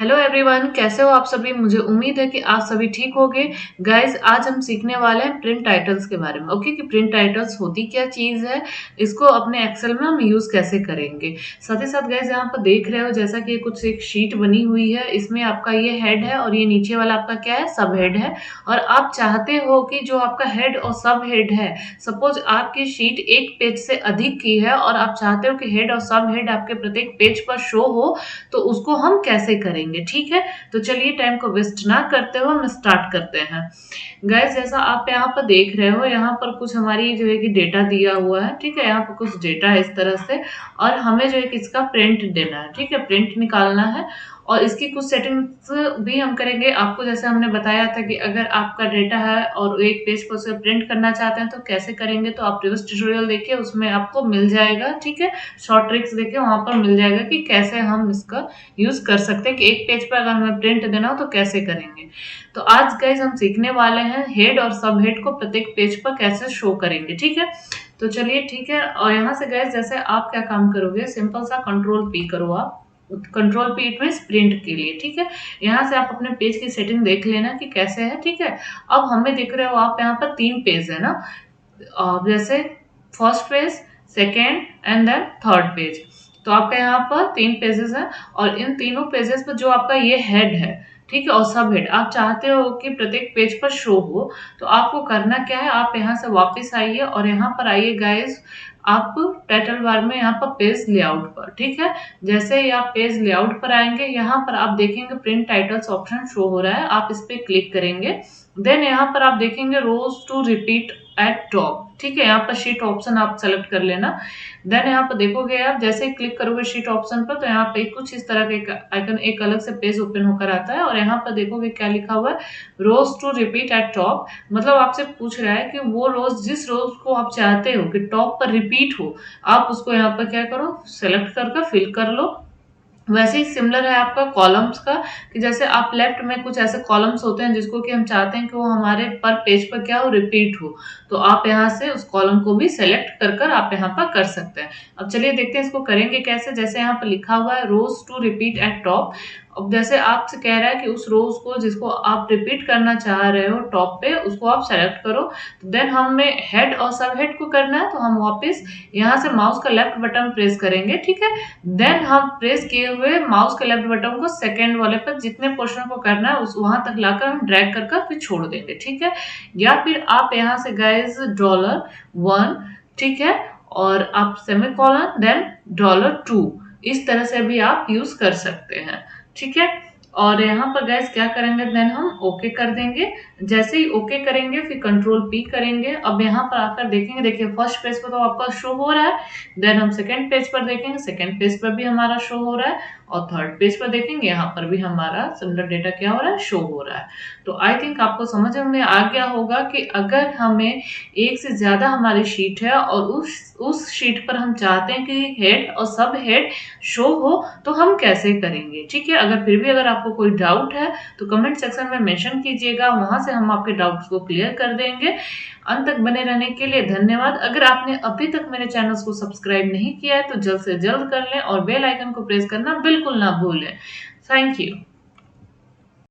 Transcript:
Hello everyone, कैसे हो आप सभी। मुझे उम्मीद है कि आप सभी ठीक होंगे। गाइस, आज हम सीखने वाले हैं प्रिंट टाइटल्स के बारे में। ओके, कि प्रिंट टाइटल्स होती क्या चीज है, इसको अपने एक्सेल में हम यूज कैसे करेंगे। साथ ही साथ गाइस, यहाँ पर देख रहे हो जैसा कि कुछ एक शीट बनी हुई है। इसमें आपका ये हेड है और ये नीचे वाला आपका क्या है, सब हेड है। और आप चाहते हो कि जो आपका हेड और सब हेड है, सपोज आपकी शीट एक पेज से अधिक की है और आप चाहते हो कि हेड और सब हेड आपके प्रत्येक पेज पर शो हो, तो उसको हम कैसे करेंगे। ठीक है, तो चलिए टाइम को वेस्ट ना करते हुए हम स्टार्ट करते हैं। गाइस, जैसा आप यहाँ पर देख रहे हो, यहाँ पर कुछ हमारी जो है कि डेटा दिया हुआ है। ठीक है, यहाँ पर कुछ डेटा है इस तरह से, और हमें जो है कि इसका प्रिंट देना है। ठीक है, प्रिंट निकालना है और इसकी कुछ सेटिंग्स भी हम करेंगे। आपको जैसे हमने बताया था कि अगर आपका डेटा है और एक पेज पर उसे प्रिंट करना चाहते हैं तो कैसे करेंगे, तो आप प्रीवियस ट्यूटोरियल देखिए, उसमें आपको मिल जाएगा। ठीक है, शॉर्ट ट्रिक्स देखिए, वहां पर मिल जाएगा कि कैसे हम इसका यूज कर सकते हैं कि एक पेज पर अगर हमें प्रिंट देना हो तो कैसे करेंगे। तो आज गाइस हम सीखने वाले हैं हेड और सब हेड को प्रत्येक पेज पर कैसे शो करेंगे। ठीक है, तो चलिए ठीक है। और यहाँ से गाइस, जैसे आप क्या काम करोगे, सिंपल सा कंट्रोल पी करो आप। Control P it means print के लिए। ठीक है, यहाँ से आप अपने पेज की सेटिंग देख लेना कि कैसे है। ठीक है, अब हमें दिख रहे हो आप यहाँ पर 3 पेज है ना, जैसे first page, second and then third page. तो आपका यहाँ पर 3 पेजेस हैं और इन तीनों पेजेस पर जो आपका ये हेड है, ठीक है, और सब हेड आप चाहते हो कि प्रत्येक पेज पर शो हो, तो आपको करना क्या है, आप यहाँ से वापस आइए और यहाँ पर आइए गाइस, आप टाइटल बार में यहाँ पर पेज लेआउट पर। ठीक है, जैसे ही आप पेज लेआउट पर आएंगे, यहाँ पर आप देखेंगे प्रिंट टाइटल्स ऑप्शन शो हो रहा है, आप इस पे क्लिक करेंगे। देन यहाँ पर आप देखेंगे रोज टू रिपीट एट टॉप। ठीक है, यहाँ पर शीट ऑप्शन आप सेलेक्ट कर लेना। देन यहाँ पर देखोगे आप, जैसे ही क्लिक करोगे शीट ऑप्शन पर, तो यहाँ पे कुछ इस तरह के आइकन एक अलग से पेज ओपन होकर आता है और यहाँ पर देखोगे क्या लिखा हुआ है, रोज टू रिपीट एट टॉप। मतलब आपसे पूछ रहा है कि वो रोज, जिस रोज को आप चाहते हो कि टॉप पर रिपीट हो, आप उसको यहाँ पर क्या करो, सेलेक्ट कर फिल कर लो। वैसे ही सिमिलर है आपका कॉलम्स का, कि जैसे आप लेफ्ट में कुछ ऐसे कॉलम्स होते हैं जिसको कि हम चाहते हैं कि वो हमारे पर पेज पर क्या हो, रिपीट हो, तो आप यहाँ से उस कॉलम को भी सेलेक्ट कर आप यहाँ पर कर सकते हैं। अब चलिए देखते हैं इसको करेंगे कैसे। जैसे यहाँ पर लिखा हुआ है रोज टू रिपीट एट टॉप। अब जैसे आपसे कह रहा है कि उस रोज को जिसको आप रिपीट करना चाह रहे हो टॉप पे, उसको आप सेलेक्ट करो। तो देन हमें हेड और सब हेड को करना है, तो हम वापस यहाँ से माउस का लेफ्ट बटन प्रेस करेंगे। ठीक है, देन हम प्रेस किए हुए माउस के लेफ्ट बटन को सेकेंड वाले पर जितने पोर्शन को करना है उस वहां तक लाकर हम ड्रैग कर फिर छोड़ देंगे। ठीक है, या फिर आप यहाँ से गाइस $1, ठीक है, और आप सेमीकोलन देन $2, इस तरह से भी आप यूज कर सकते हैं। ठीक है, और यहाँ पर गैस क्या करेंगे, देन हम ओके कर देंगे। जैसे ही ओके करेंगे फिर कंट्रोल पी करेंगे। अब यहाँ पर आकर देखेंगे, देखिए फर्स्ट पेज पर तो आपका शो हो रहा है। देन हम सेकंड पेज पर देखेंगे, सेकंड पेज पर भी हमारा शो हो रहा है, और थर्ड पेज पर देखेंगे, यहाँ पर भी हमारा सिमिलर डेटा क्या हो रहा है, शो हो रहा है। तो आई थिंक आपको समझ में आ गया होगा कि अगर हमें एक से ज्यादा हमारी शीट है और उस शीट पर हम चाहते हैं कि हेड और सब हेड शो हो, तो हम कैसे करेंगे। ठीक है, अगर आपको कोई डाउट है तो कमेंट सेक्शन में मेंशन कीजिएगा, वहां से हम आपके डाउट्स को क्लियर कर देंगे। अंत तक बने रहने के लिए धन्यवाद। अगर आपने अभी तक मेरे चैनल को सब्सक्राइब नहीं किया है तो जल्द से जल्द कर लें और बेल आइकन को प्रेस करना बिल्कुल ना भूलें। Thank you.